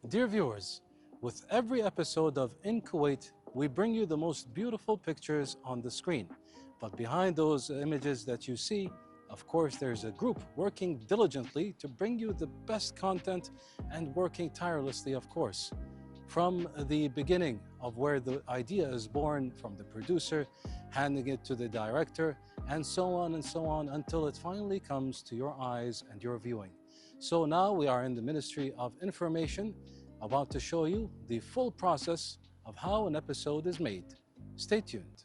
Dear viewers, with every episode of In Kuwait, we bring you the most beautiful pictures on the screen. But behind those images that you see, of course, there's a group working diligently to bring you the best content and working tirelessly, of course. From the beginning of where the idea is born, from the producer, handing it to the director, and so on until it finally comes to your eyes and your viewing. So now we are in the Ministry of Information, about to show you the full process of how an episode is made. Stay tuned.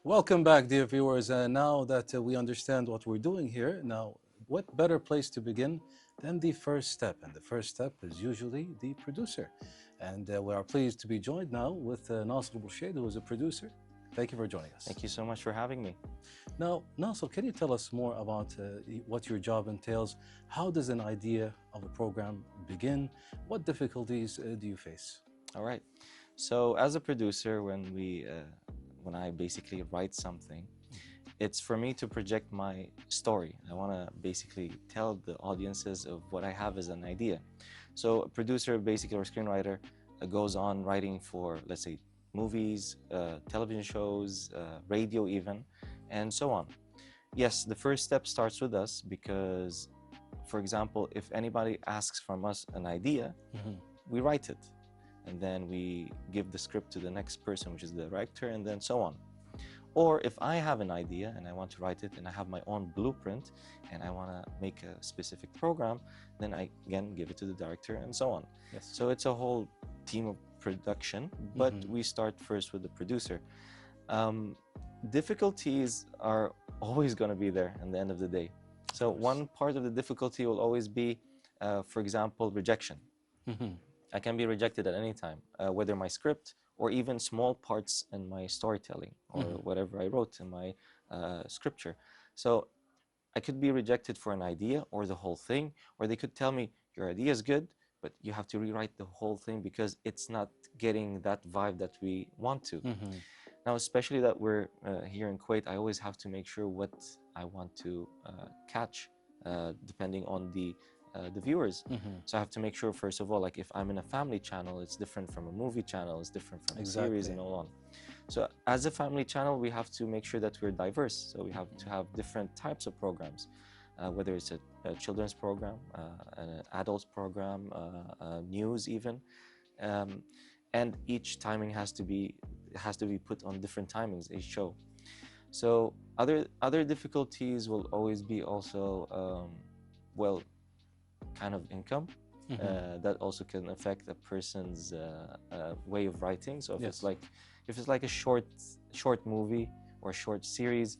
Welcome back, dear viewers. Now that we understand what we're doing here, now what better place to begin than the first step? And the first step is usually the producer. And we are pleased to be joined now with Nasr Bourshed, who is a producer. Thank you for joining us. Thank you so much for having me. Now, Nasr, can you tell us more about what your job entails? How does an idea of a program begin? What difficulties do you face? All right. So as a producer, when I basically write something, it's for me to project my story. I want to basically tell the audiences of what I have as an idea. So a producer, basically, or screenwriter, goes on writing for, let's say, movies, television shows, radio even, and so on. Yes, the first step starts with us because, for example, if anybody asks from us an idea, we write it. And then we give the script to the next person, which is the director, and then so on. Or if I have an idea and I want to write it and I have my own blueprint and I want to make a specific program, then I again give it to the director and so on. Yes. So it's a whole team of production, but we start first with the producer. Difficulties are always going to be there at the end of the day. So one part of the difficulty will always be, for example, rejection. I can be rejected at any time, whether my script or even small parts in my storytelling or whatever I wrote in my scripture. So I could be rejected for an idea or the whole thing, or they could tell me, your idea is good, but you have to rewrite the whole thing because it's not getting that vibe that we want to. Now, especially that we're here in Kuwait, I always have to make sure what I want to catch, depending on the viewers. So I have to make sure, first of all, like if I'm in a family channel, it's different from a movie channel, it's different from a series and all on. So as a family channel, we have to make sure that we're diverse. So we have to have different types of programs, whether it's a children's program, an adult program, news even. And each timing has to be put on different timings, each show. So other difficulties will always be also, well, kind of income. That also can affect a person's way of writing. So if it's like a short movie or short series,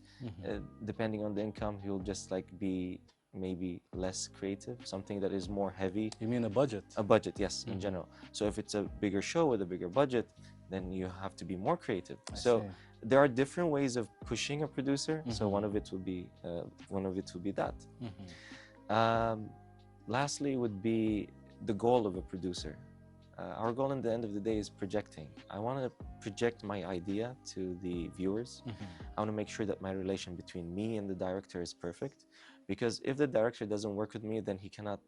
depending on the income, he'll just like be maybe less creative, something that is more heavy. You mean a budget? A budget, yes, in general. So if it's a bigger show with a bigger budget, then you have to be more creative. So there are different ways of pushing a producer. So one of it will be that. Lastly would be the goal of a producer. Our goal in the end of the day is projecting. I want to project my idea to the viewers. I want to make sure that my relation between me and the director is perfect, because if the director doesn't work with me, then he cannot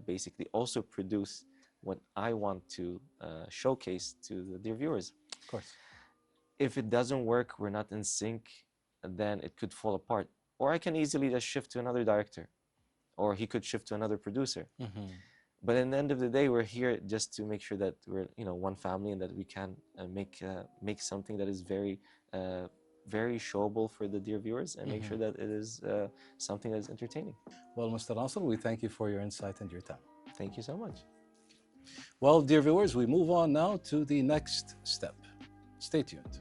basically also produce what I want to showcase to the dear viewers. Of course. If it doesn't work, we're not in sync, then it could fall apart. Or I can easily just shift to another director, or he could shift to another producer. But in the end of the day, we're here just to make sure that we're, you know, one family, and that we can make something that is very, very showable for the dear viewers, and make sure that it is something that is entertaining. Well, Mr. Nasser, we thank you for your insight and your time. Thank you so much. Well, dear viewers, we move on now to the next step. Stay tuned.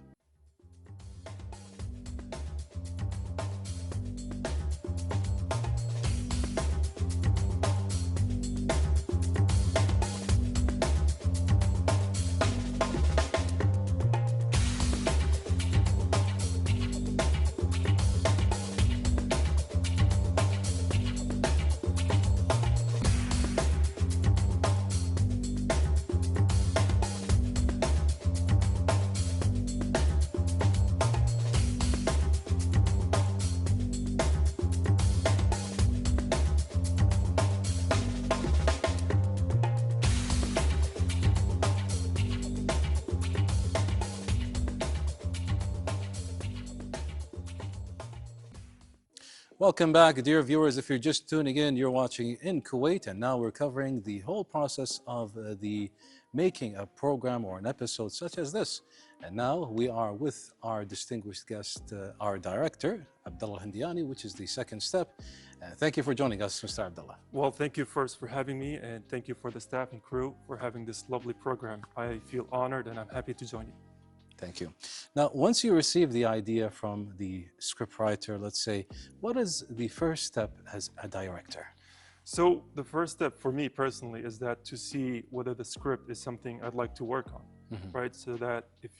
Welcome back, dear viewers. If you're just tuning in, you're watching In Kuwait, and now we're covering the whole process of the making a program or an episode such as this. And now we are with our distinguished guest, our director, Abdullah Hindiani, which is the second step. Thank you for joining us, Mr. Abdullah. Well, thank you first for having me, and thank you for the staff and crew for having this lovely program. I feel honored, and I'm happy to join you. Thank you. Now, once you receive the idea from the scriptwriter, let's say, what is the first step as a director? So the first step for me personally is that to see whether the script is something I'd like to work on, right? So that if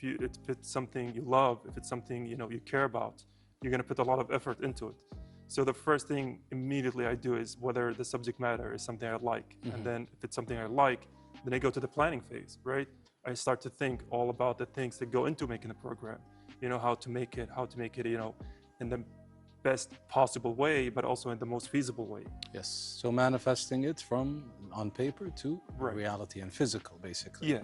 it's something you love, if it's something you care about, you're going to put a lot of effort into it. So the first thing immediately I do is whether the subject matter is something I like. And then if it's something I like, then I go to the planning phase, right? I start to think all about the things that go into making the program, how to make it, in the best possible way, but also in the most feasible way. Yes, so manifesting it from on paper to reality and physical, basically. Yeah.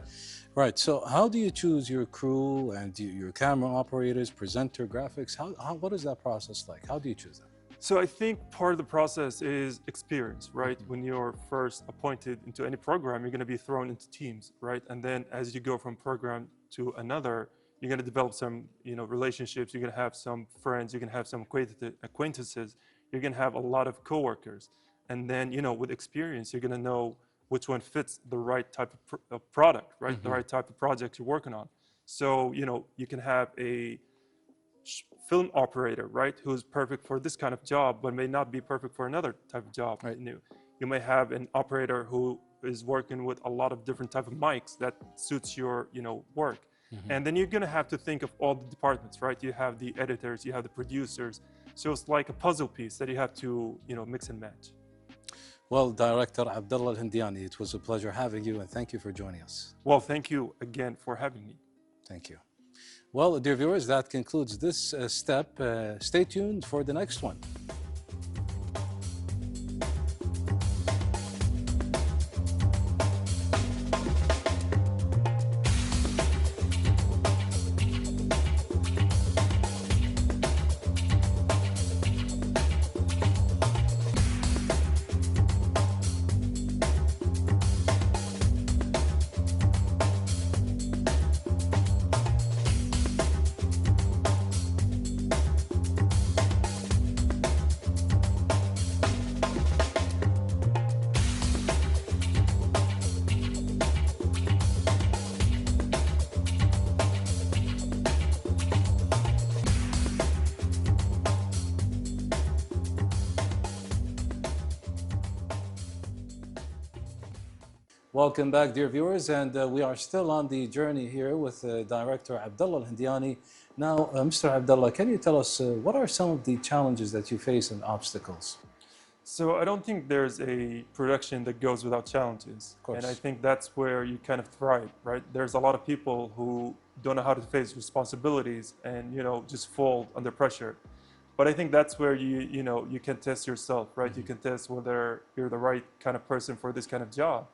Right, so how do you choose your crew and your camera operators, presenter, graphics? What is that process like? How do you choose them? So I think part of the process is experience, right? When you're first appointed into any program, you're going to be thrown into teams, right? And then as you go from program to another, you're going to develop some, relationships. You're going to have some friends. You're going to have some acquaintances. You're going to have a lot of coworkers. And then, with experience, you're going to know which one fits the right type of product, right? The right type of project you're working on. So, you can have a film operator, right, who's perfect for this kind of job, but may not be perfect for another type of job. Right. You may have an operator who is working with a lot of different type of mics that suits your, work. And then you're going to have to think of all the departments, right? You have the editors, you have the producers. So it's like a puzzle piece that you have to, mix and match. Well, Director Abdullah Hindiani, it was a pleasure having you, and thank you for joining us. Well, thank you again for having me. Thank you. Well, dear viewers, that concludes this step. Stay tuned for the next one. Welcome back, dear viewers, and we are still on the journey here with Director Abdullah Hindiani. Now, Mr. Abdullah, can you tell us what are some of the challenges that you face and obstacles? So I don't think there's a production that goes without challenges. Of course. And I think that's where you kind of thrive, right? There's a lot of people who don't know how to face responsibilities and, just fold under pressure. But I think that's where you can test yourself, right? You can test whether you're the right kind of person for this kind of job.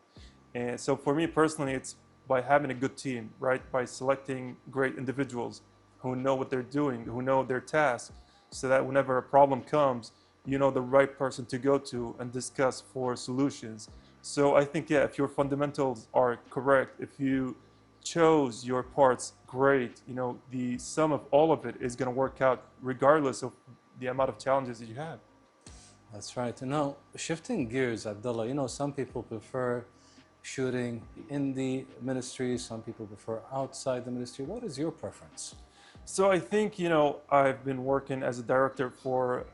And so for me personally, it's by having a good team, right? By selecting great individuals who know what they're doing, who know their tasks, so that whenever a problem comes, you know the right person to go to and discuss for solutions. So I think, yeah, if your fundamentals are correct, if you chose your parts great, you know, the sum of all of it is going to work out regardless of the amount of challenges that you have. That's right. And now, shifting gears, Abdullah, you know, some people prefer shooting in the ministry, some people prefer outside the ministry. What is your preference? So I think, you know, I've been working as a director for,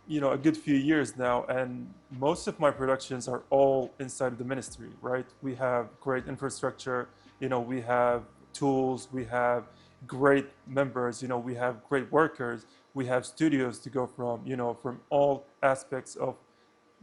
you know, a good few years now, and most of my productions are all inside of the ministry, right? We have great infrastructure, you know, we have tools, we have great members, you know, we have great workers, we have studios to go from, you know, from all aspects of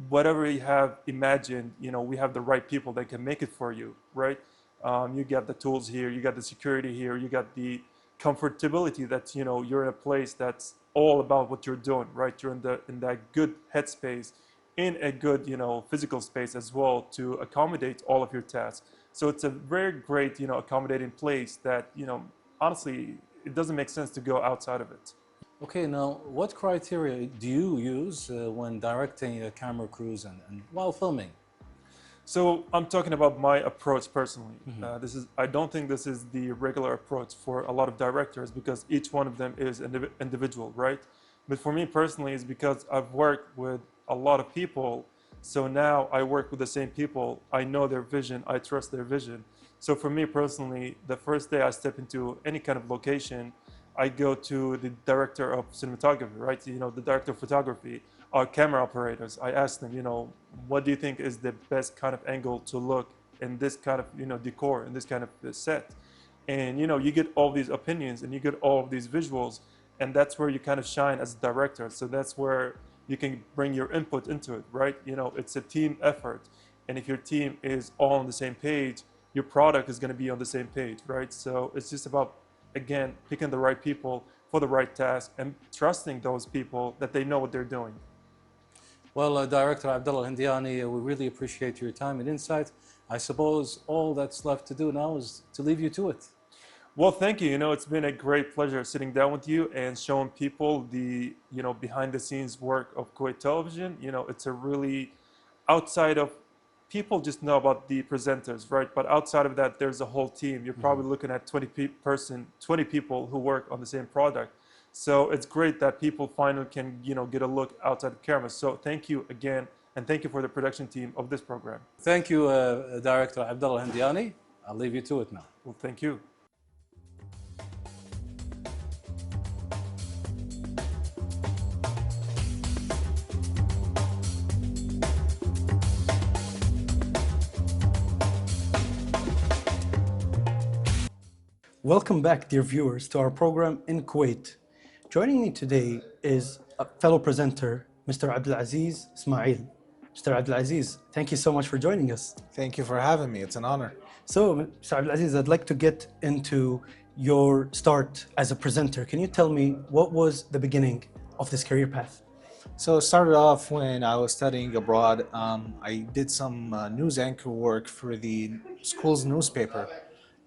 whatever you have imagined, you know, we have the right people that can make it for you, right? You got the tools here, you got the security here, you got the comfortability that, you know, you're in a place that's all about what you're doing, right? You're in that good headspace, in a good, you know, physical space as well to accommodate all of your tasks. So it's a very great, you know, accommodating place that, you know, honestly, it doesn't make sense to go outside of it. Okay, now, what criteria do you use when directing camera crews and while filming? So I'm talking about my approach personally. I don't think this is the regular approach for a lot of directors because each one of them is individual, right? But for me personally, it's because I've worked with a lot of people. So now I work with the same people. I know their vision. I trust their vision. So for me personally, the first day I step into any kind of location, I go to the director of cinematography, right? You know, the director of photography, our camera operators. I ask them, you know, what do you think is the best kind of angle to look in this kind of, you know, decor, in this kind of set? And, you know, you get all these opinions and you get all of these visuals, and that's where you kind of shine as a director. So that's where you can bring your input into it, right? You know, it's a team effort. And if your team is all on the same page, your product is going to be on the same page, right? So it's just about, again, picking the right people for the right task and trusting those people that they know what they're doing. Well, Director Abdullah Hindiani, we really appreciate your time and insight. I suppose all that's left to do now is to leave you to it. Well, thank you. You know, it's been a great pleasure sitting down with you and showing people the, you know, behind the scenes work of Kuwait television. You know, it's a really outside of people just know about the presenters, right? But outside of that, there's a whole team. You're probably looking at 20 people who work on the same product. So it's great that people finally can, you know, get a look outside the camera. So thank you again, and thank you for the production team of this program. Thank you, Director Abdullah Hindiani. I'll leave you to it now. Well, thank you. Welcome back, dear viewers, to our program in Kuwait. Joining me today is a fellow presenter, Mr. Abdulaziz Ismail. Mr. Abdulaziz, thank you so much for joining us. Thank you for having me. It's an honor. So, Mr. Abdulaziz, I'd like to get into your start as a presenter. Can you tell me what was the beginning of this career path? So it started off when I was studying abroad. I did some news anchor work for the school's newspaper.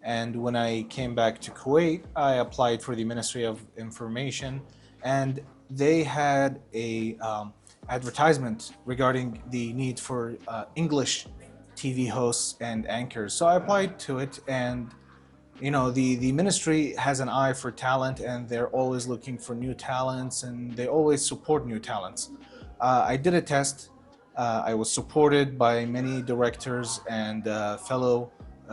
And when I came back to Kuwait, I applied for the Ministry of Information, and they had a advertisement regarding the need for English TV hosts and anchors. So I applied to it, and you know, the ministry has an eye for talent, and they're always looking for new talents, and they always support new talents. I did a test. I was supported by many directors and fellow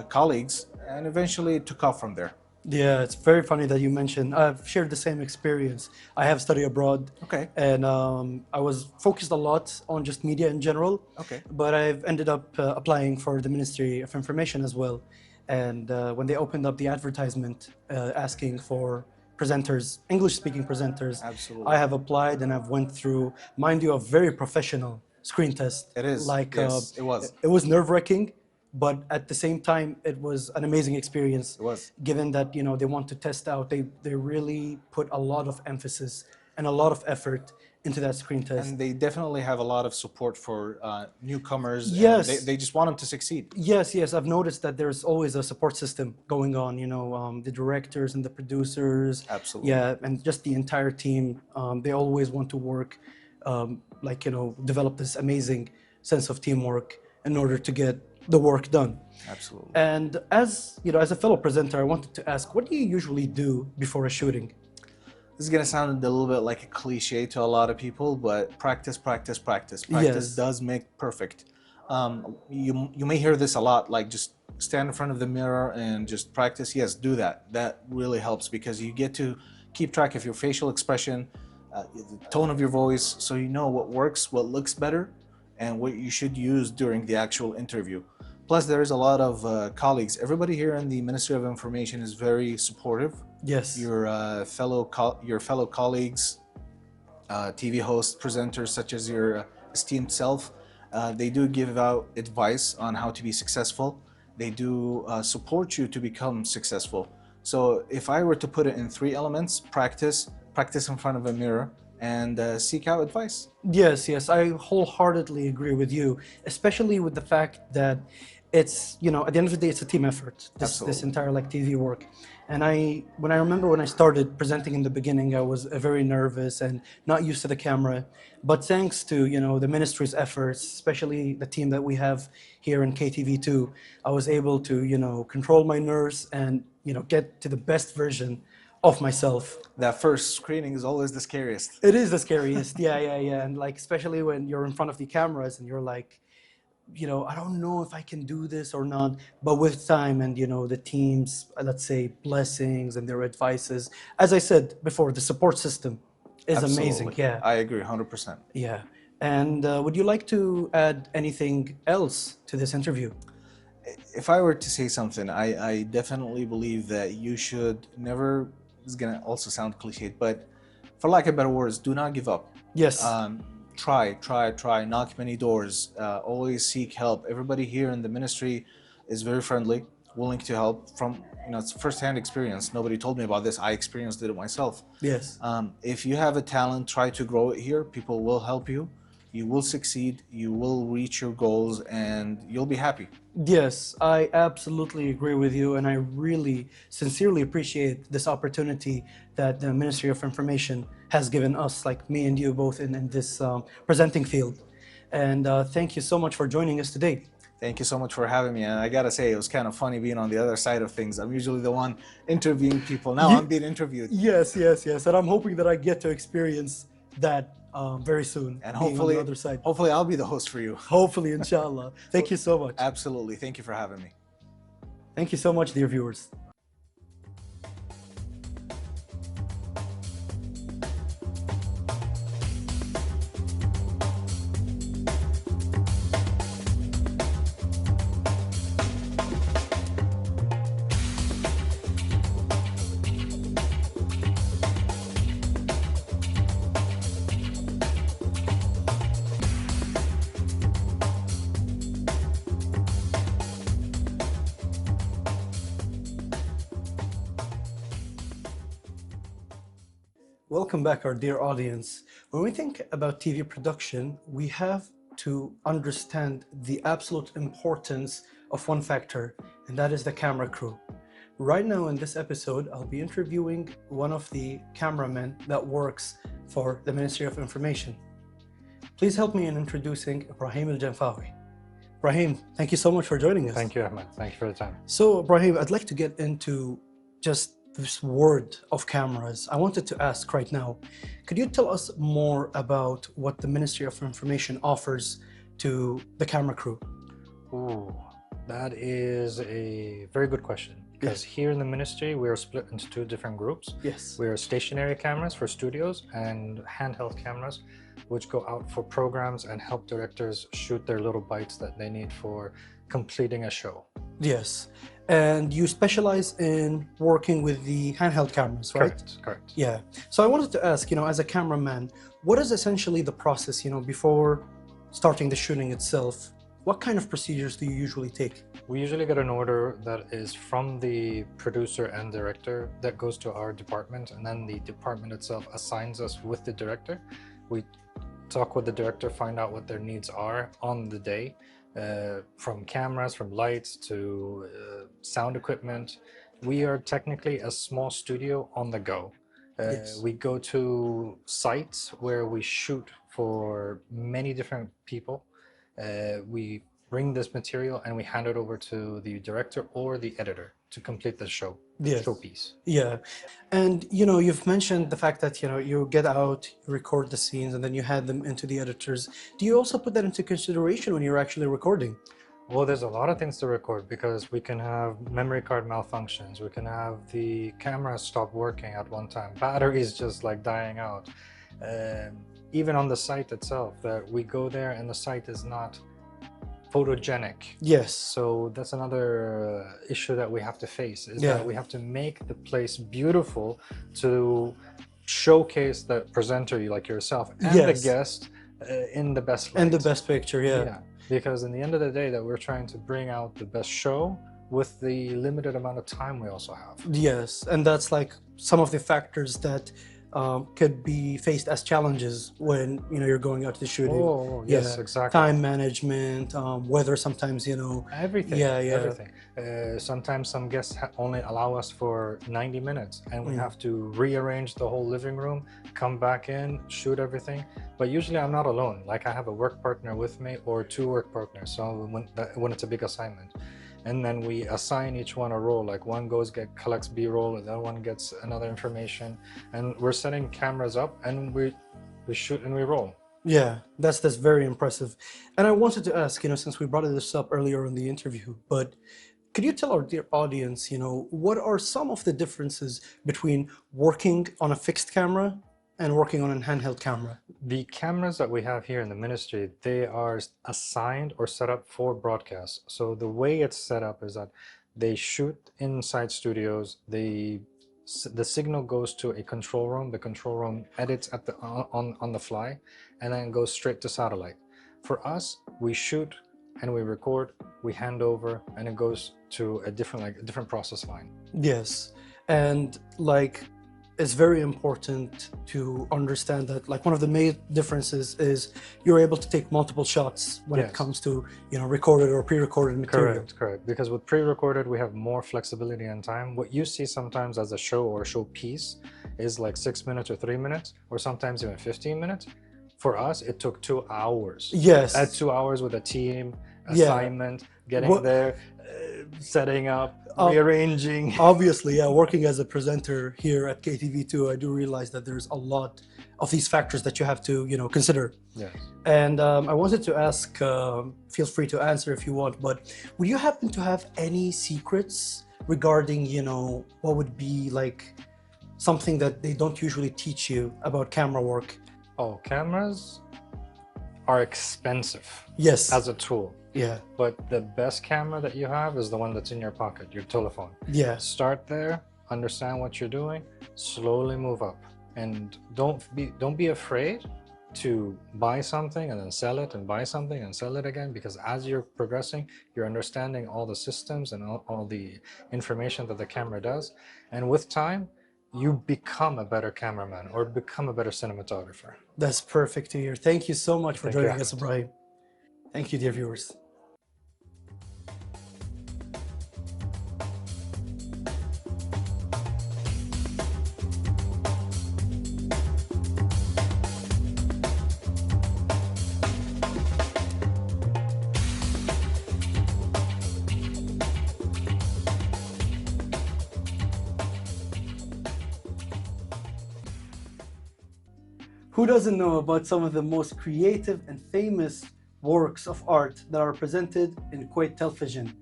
colleagues, and eventually it took off from there. Yeah, it's very funny that you mentioned. I've shared the same experience. I have studied abroad. Okay. And I was focused a lot on just media in general. Okay. But I've ended up applying for the Ministry of Information as well. And when they opened up the advertisement asking for presenters, English-speaking presenters, Absolutely. I have applied and I've went through, mind you, a very professional screen test. It is. Like, yes, it was. It was nerve-wracking. But at the same time, it was an amazing experience. It was. Given that, you know, they want to test out, they really put a lot of emphasis and a lot of effort into that screen test. And they definitely have a lot of support for newcomers. Yes. And they just want them to succeed. Yes, yes, I've noticed that there's always a support system going on, you know, the directors and the producers. Absolutely. Yeah, and just the entire team, they always want to work, like, you know, develop this amazing sense of teamwork in order to get the work done. Absolutely. And as, you know, as a fellow presenter, I wanted to ask, what do you usually do before a shooting? This is going to sound a little bit like a cliche to a lot of people, but practice, practice, practice. Practice Yes. does make perfect. You may hear this a lot, like just stand in front of the mirror and just practice. Yes, do that. That really helps because you get to keep track of your facial expression, the tone of your voice, so you know what works, what looks better, and what you should use during the actual interview. Plus, there is a lot of colleagues. Everybody here in the Ministry of Information is very supportive. Yes. Your fellow colleagues, TV hosts, presenters, such as your esteemed self, they do give out advice on how to be successful. They do support you to become successful. So if I were to put it in 3 elements, practice in front of a mirror, and seek out advice. Yes, yes, I wholeheartedly agree with you, especially with the fact that it's, you know, at the end of the day, it's a team effort, this entire like TV work. And when I remember when I started presenting in the beginning, I was very nervous and not used to the camera. But thanks to, you know, the ministry's efforts, especially the team that we have here in KTV2, I was able to, you know, control my nerves and, you know, get to the best version of myself. That first screening is always the scariest. It is the scariest, yeah. And like, especially when you're in front of the cameras and you're like, you know, I don't know if I can do this or not. But with time and, you know, the team's, let's say, blessings and their advices, as I said before, the support system is amazing. Yeah, I agree 100%. Yeah. And would you like to add anything else to this interview? If I were to say something, I definitely believe that you should never, it's gonna also sound cliched, but for lack of better words, do not give up. Yes. Try, knock many doors, always seek help. Everybody here in the ministry is very friendly, willing to help. From, you know, it's first-hand experience. Nobody told me about this. I experienced it myself. Yes. If you have a talent, try to grow it here. People will help you. You will succeed, you will reach your goals, and you'll be happy. Yes, I absolutely agree with you, and I really sincerely appreciate this opportunity that the Ministry of Information has given us, like me and you both in this presenting field. And thank you so much for joining us today. Thank you so much for having me. And I gotta say, it was kind of funny being on the other side of things. I'm usually the one interviewing people. Now I'm being interviewed. Yes. And I'm hoping that I get to experience that very soon. And hopefully, on the other side. Hopefully I'll be the host for you. Hopefully, inshallah. Thank you so much. Absolutely. Thank you for having me. Thank you so much, dear viewers. Welcome back, our dear audience. When we think about TV production, we have to understand the absolute importance of one factor, and that is the camera crew. Right now in this episode, I'll be interviewing one of the cameramen that works for the Ministry of Information. Please help me in introducing Ibrahim Al-Janfawi. Ibrahim, thank you so much for joining us. Thank you, Ahmed. Thank you for the time. So, Ibrahim, I'd like to get into just this word of cameras. I wanted to ask right now, could you tell us more about what the Ministry of Information offers to the camera crew? Ooh, that is a very good question. Because here in the ministry, we are split into 2 different groups. Yes. We are stationary cameras for studios and handheld cameras, which go out for programs and help directors shoot their little bites that they need for completing a show. Yes. And you specialize in working with the handheld cameras, right? Correct. Yeah. So I wanted to ask, you know, as a cameraman, what is essentially the process, you know, before starting the shooting itself? What kind of procedures do you usually take? We usually get an order that is from the producer and director that goes to our department, and then the department itself assigns us with the director. We talk with the director, find out what their needs are on the day, from cameras, from lights to sound equipment. We are technically a small studio on the go. Yes. We go to sites where we shoot for many different people. We bring this material and we hand it over to the director or the editor to complete the show. Yes. Showpiece. Yeah. And you know, you've mentioned the fact that, you know, you get out, you record the scenes, and then you hand them into the editors. Do you also put that into consideration when you're actually recording? Well, there's a lot of things to record because we can have memory card malfunctions. We can have the camera stop working at one time. Batteries just like dying out. Even on the site itself, that we go there and the site is not photogenic. Yes. So that's another issue that we have to face, is Yeah. that we have to make the place beautiful to showcase the presenter, like yourself, and Yes. the guest in the best light. And the best picture, yeah. Because in the end of the day, that we're trying to bring out the best show with the limited amount of time we also have. Yes, and that's like some of the factors that could be faced as challenges when, you know, you're going out to the shooting. Oh, yes, exactly. Time management, weather sometimes, you know. Everything. Yeah, yeah. Everything. Sometimes some guests only allow us for 90 minutes and we have to rearrange the whole living room, come back in, shoot everything. But usually I'm not alone. Like I have a work partner with me or two work partners. So when it's a big assignment. And then we assign each one a role, like one collects B-roll, and the other one gets another information. And we're setting cameras up and we shoot and we roll. Yeah, that's very impressive. And I wanted to ask, you know, since we brought this up earlier in the interview, but could you tell our dear audience, you know, what are some of the differences between working on a fixed camera and working on a handheld camera? The cameras that we have here in the ministry, they are assigned or set up for broadcast. So the way it's set up is that they shoot inside studios. The signal goes to a control room. The control room edits at on the fly, and then goes straight to satellite. For us, we shoot and we record, we hand over, and it goes to a different process line. Yes, and like, it's very important to understand that, like, one of the main differences is you're able to take multiple shots when it comes to, you know, recorded or pre-recorded material. Correct. Because with pre-recorded, we have more flexibility in time. What you see sometimes as a show or a show piece is like 6 minutes or 3 minutes, or sometimes even 15 minutes. For us, it took 2 hours. Yes. At 2 hours with a team, assignment, getting there, setting up, rearranging. Obviously, yeah, working as a presenter here at KTV2, I do realize that there's a lot of these factors that you have to, you know, consider. Yes. And I wanted to ask, feel free to answer if you want, but would you happen to have any secrets regarding, you know, what would be like something that they don't usually teach you about camera work? Oh, cameras are expensive. Yes. As a tool. Yeah. But the best camera that you have is the one that's in your pocket, your telephone. Yeah. Start there, understand what you're doing, slowly move up. And don't be afraid to buy something and then sell it, and buy something and sell it again, because as you're progressing, you're understanding all the systems and all the information that the camera does. And with time, you become a better cameraman or become a better cinematographer. That's perfect to hear. Thank you so much for joining us, Ahmed. Ibrahim. Thank you, dear viewers. Who doesn't know about some of the most creative and famous works of art that are presented in Kuwait television?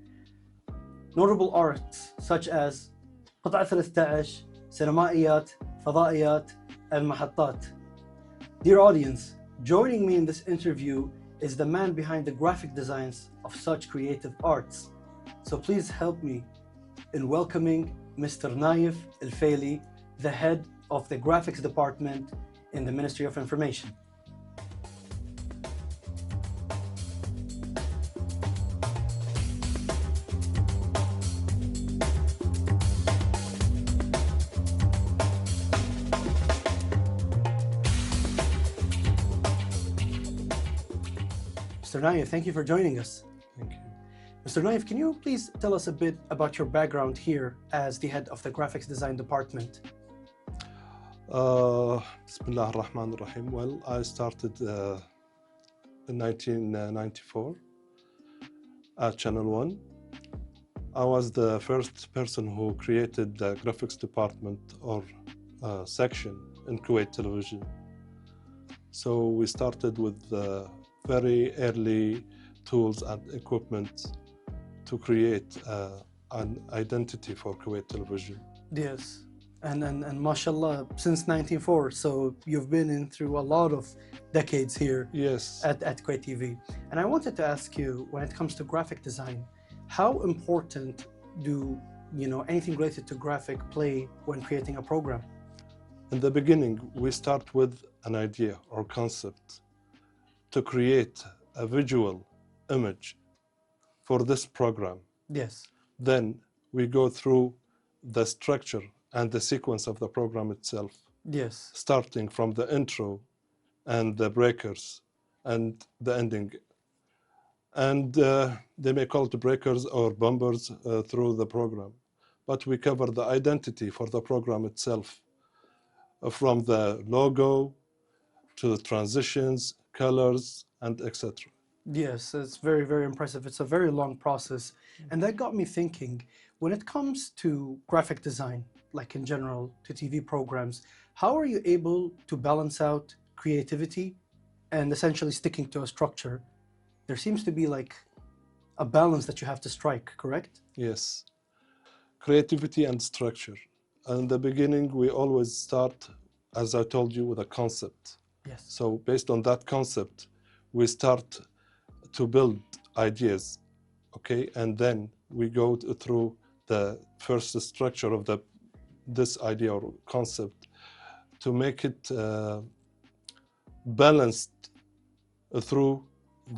Notable arts such as قطعة 13, سينمائيات, فضائيات, المحطات. Dear audience, joining me in this interview is the man behind the graphic designs of such creative arts. So please help me in welcoming Mr. Naif El-Faili, the head of the graphics department in the Ministry of Information. Mr. Naif, thank you for joining us. Thank you. Mr. Naif, can you please tell us a bit about your background here as the head of the graphics design department? Bismillah ar-Rahman ar-Rahim. Well, I started in 1994 at Channel 1. I was the first person who created the graphics department or section in Kuwait television. So we started with very early tools and equipment to create an identity for Kuwait television. Yes. And mashallah, since 1994, so you've been in through a lot of decades here. Yes. At KUWAIT TV. And I wanted to ask you, when it comes to graphic design, how important do anything related to graphic play when creating a program? In the beginning, we start with an idea or concept to create a visual image for this program. Yes. Then we go through the structure and the sequence of the program itself. Yes. Starting from the intro and the breakers and the ending. And they may call it breakers or bumpers through the program. But we cover the identity for the program itself, from the logo to the transitions, colors, and etc. Yes, it's very, very impressive. It's a very long process. And that got me thinking, when it comes to graphic design, like in general, to TV programs, how are you able to balance out creativity and essentially sticking to a structure? There seems to be like a balance that you have to strike, correct? Yes. Creativity and structure. In the beginning, we always start, as I told you, with a concept. Yes. So based on that concept, we start to build ideas, okay? And then we go through the first structure of this idea or concept to make it balanced through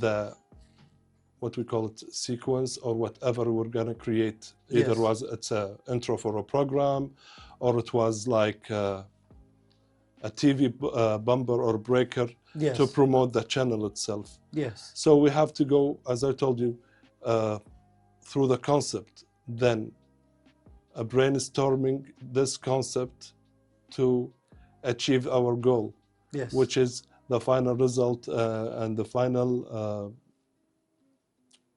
the what we call it sequence or whatever we're gonna create. Either Yes. it's an intro for a program, or it was like a TV bumper or breaker Yes. to promote the channel itself. Yes. So we have to go, as I told you, through the concept, then brainstorming this concept to achieve our goal, Yes. which is the final result and the final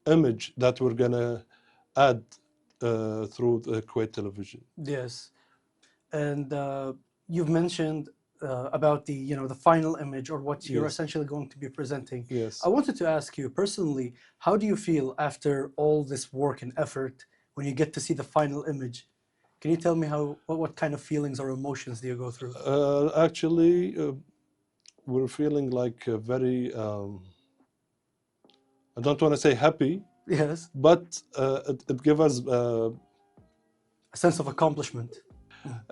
image that we're gonna add through the Kuwait television. Yes. And you've mentioned about the the final image or what you're Yes. essentially going to be presenting. Yes. I wanted to ask you personally, how do you feel after all this work and effort when you get to see the final image? Can you tell me what kind of feelings or emotions do you go through? Actually, we're feeling like very, I don't want to say happy, Yes. but it gives us A sense of accomplishment.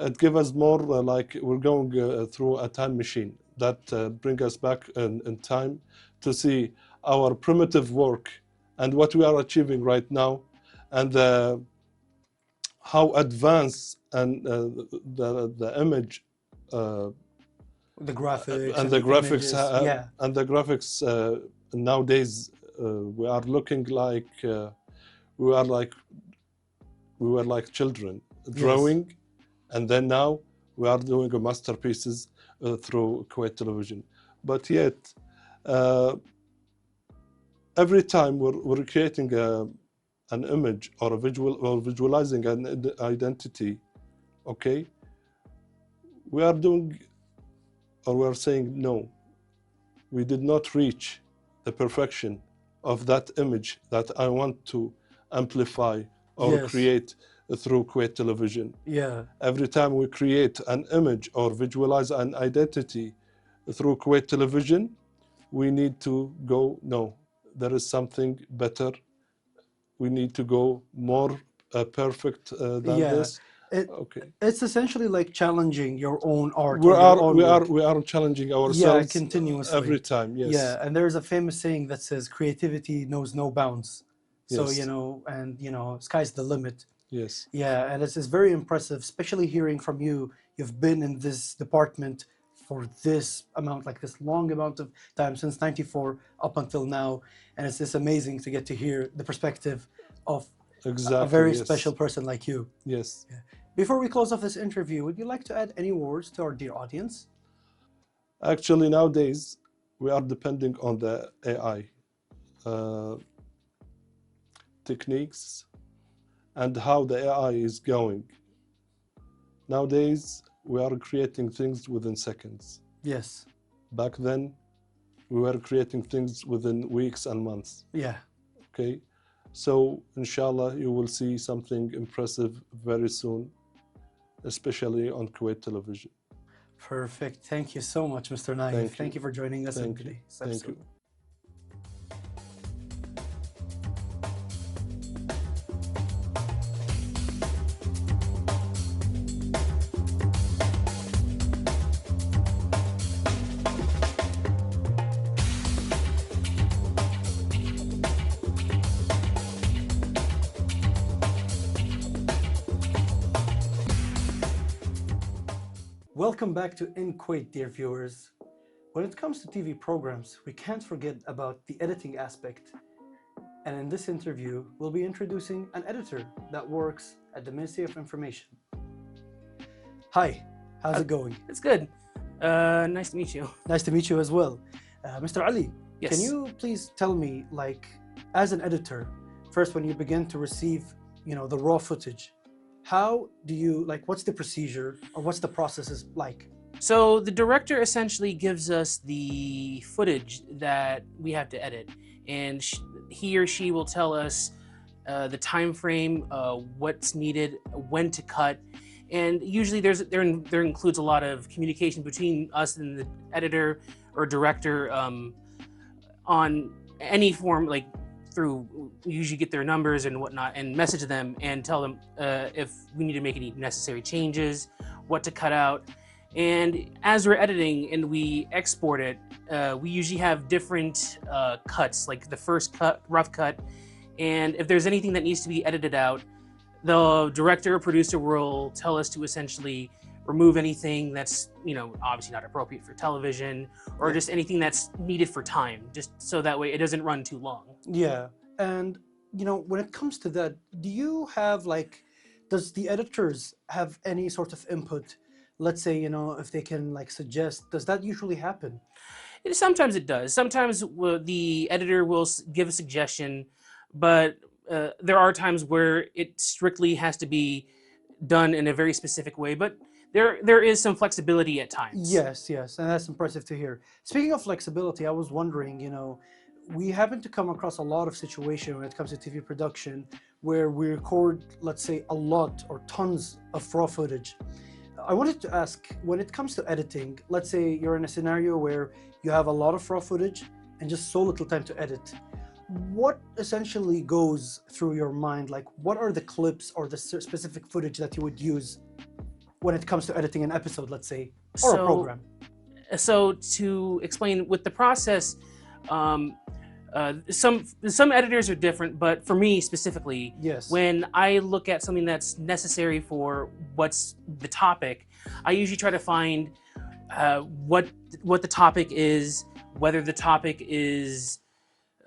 it gives us more like we're going through a time machine that bring us back in time to see our primitive work and what we are achieving right now, and how advanced and the image The graphics and the graphics images. Yeah. and the graphics nowadays we are looking like we were like children drawing, and then now we are doing masterpieces through Kuwait television. But yet every time we're creating an image or a visual or visualizing an identity, okay, we are doing or we are saying no, we did not reach the perfection of that image that I want to amplify or Yes. create through Kuwait television. Yeah. Every time we create an image or visualize an identity through Kuwait television, we need to go, no, there is something better. We need to go more perfect than Yeah. this. Okay. It's essentially like challenging your own art. We are challenging ourselves continuously every time. Yes. Yeah, and there's a famous saying that says creativity knows no bounds. So Yes. sky's the limit. Yes. Yeah, and it's very impressive, especially hearing from you. You've been in this department for this amount, like this long amount of time, since '94 up until now, and it's just amazing to get to hear the perspective of a very special person like you. Yes. Yeah. Before we close off this interview, would you like to add any words to our dear audience? Actually, nowadays we are depending on the AI techniques and how the AI is going. Nowadays, we are creating things within seconds. Yes. Back then, we were creating things within weeks and months. Yeah. Okay. So, inshallah, you will see something impressive very soon, especially on Kuwait television. Perfect. Thank you so much, Mr. Naif. Thank you for joining us in today's episode. Welcome back to In Kuwait, dear viewers. When it comes to TV programs, we can't forget about the editing aspect. And in this interview, we'll be introducing an editor that works at the Ministry of Information. Hi, how's it going? It's good. Nice to meet you. Nice to meet you as well. Mr. Ali, Yes. can you please tell me, like, as an editor, first when you begin to receive, the raw footage, how do you, what's the procedure or what's the process is like? So the director essentially gives us the footage that we have to edit, and he or she will tell us the time frame, what's needed, when to cut, and usually there includes a lot of communication between us and the editor or director on any form, we usually get their numbers and whatnot and message them and tell them if we need to make any necessary changes, what to cut out. And as we're editing and we export it, we usually have different cuts, like the first cut, rough cut. And if there's anything that needs to be edited out, the director or producer will tell us to essentially remove anything that's, obviously not appropriate for television, or just anything that's needed for time, just so that way it doesn't run too long. Yeah. And, when it comes to that, do you have does the editors have any sort of input? Let's say, if they can suggest, does that usually happen? Sometimes it does. Sometimes the editor will give a suggestion, but there are times where it strictly has to be done in a very specific way. But there is some flexibility at times. Yes, and that's impressive to hear. Speaking of flexibility, I was wondering, we happen to come across a lot of situations when it comes to TV production where we record, let's say, a lot or tons of raw footage. I wanted to ask, when it comes to editing, let's say you're in a scenario where you have a lot of raw footage and just so little time to edit. What essentially goes through your mind? What are the clips or the specific footage that you would use when it comes to editing an episode, let's say, or a program? So to explain with the process, some editors are different, but for me specifically, yes, when I look at something that's necessary for what's the topic, I usually try to find what the topic is, whether the topic is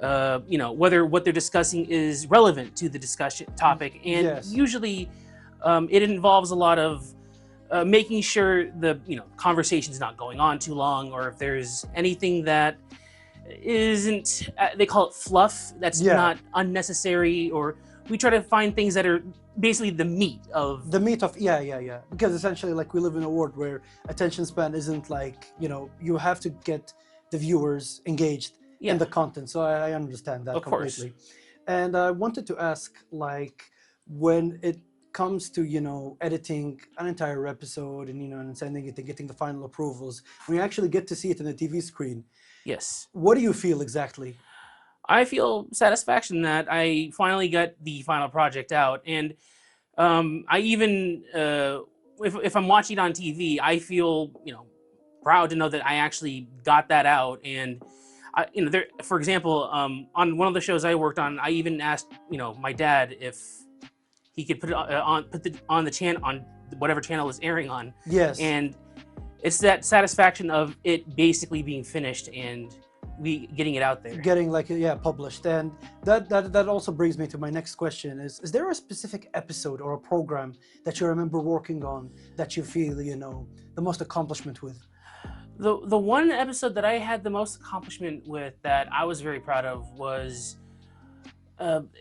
whether what they're discussing is relevant to the discussion topic, and usually it involves a lot of making sure the conversation's not going on too long, or if there's anything that isn't, they call it fluff, that's not unnecessary, or we try to find things that are basically the meat of because essentially we live in a world where attention span isn't you have to get the viewers engaged in the content, so I understand that completely. And I wanted to ask, when it comes to editing an entire episode and sending it and getting the final approvals, when you actually get to see it on the TV screen, yes, what do you feel exactly? I feel satisfaction that I finally got the final project out, and I even if I'm watching it on TV, I feel proud to know that I actually got that out. And for example, on one of the shows I worked on, I even asked my dad if he could put it on the channel, on whatever channel it's airing on. Yes. And it's that satisfaction of it basically being finished and we getting it out there. Getting like, yeah, published. And that also brings me to my next question is there a specific episode or a program that you remember working on that you feel, you know, the most accomplishment with? The one episode that I had the most accomplishment with that I was very proud of was,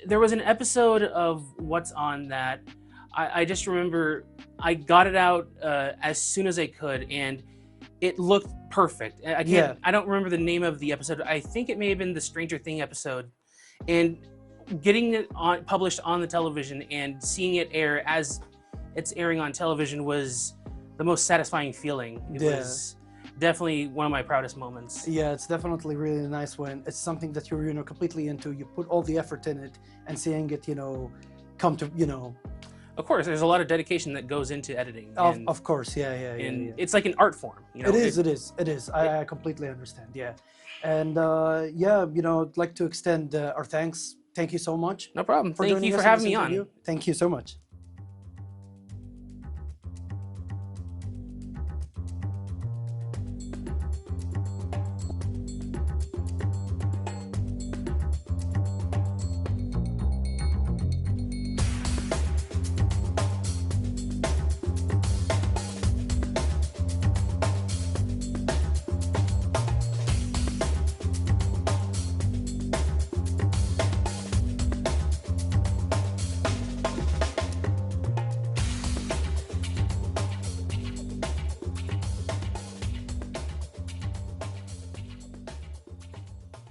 there was an episode of What's On that I just remember I got it out as soon as I could, and it looked perfect. I don't remember the name of the episode. I think it may have been the Stranger Thing episode, and getting it published on the television and seeing it air as it's airing on television was the most satisfying feeling. It was definitely one of my proudest moments. Yeah, it's definitely really nice when it's something that you're, you know, completely into. You put all the effort in it, and seeing it, you know, come to, you know. Of course, there's a lot of dedication that goes into editing. Of course, yeah. It's like an art form. You know? It is. I completely understand. Yeah, and yeah, you know, I'd like to extend our thanks. Thank you so much. No problem. Thank you for having me on. Thank you so much.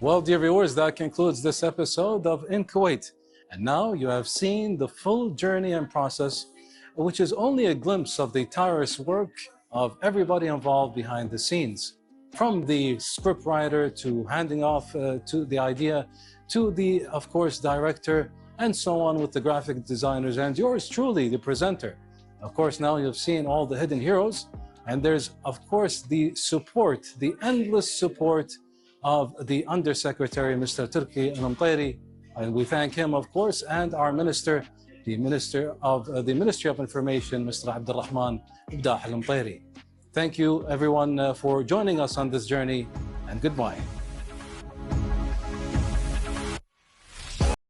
Well, dear viewers, that concludes this episode of In Kuwait. And now you have seen the full journey and process, which is only a glimpse of the tireless work of everybody involved behind the scenes. From the script writer to handing off to the idea, to the, of course, director, and so on with the graphic designers, and yours truly, the presenter. Of course, now you've seen all the hidden heroes, and there's, of course, the support, the endless support of the Undersecretary, Mr. Turki Al-Mtairi, and we thank him, of course, and our Minister, the Minister of the Ministry of Information, Mr. Abdulrahman Al-Mtairi. Thank you, everyone, for joining us on this journey, and goodbye.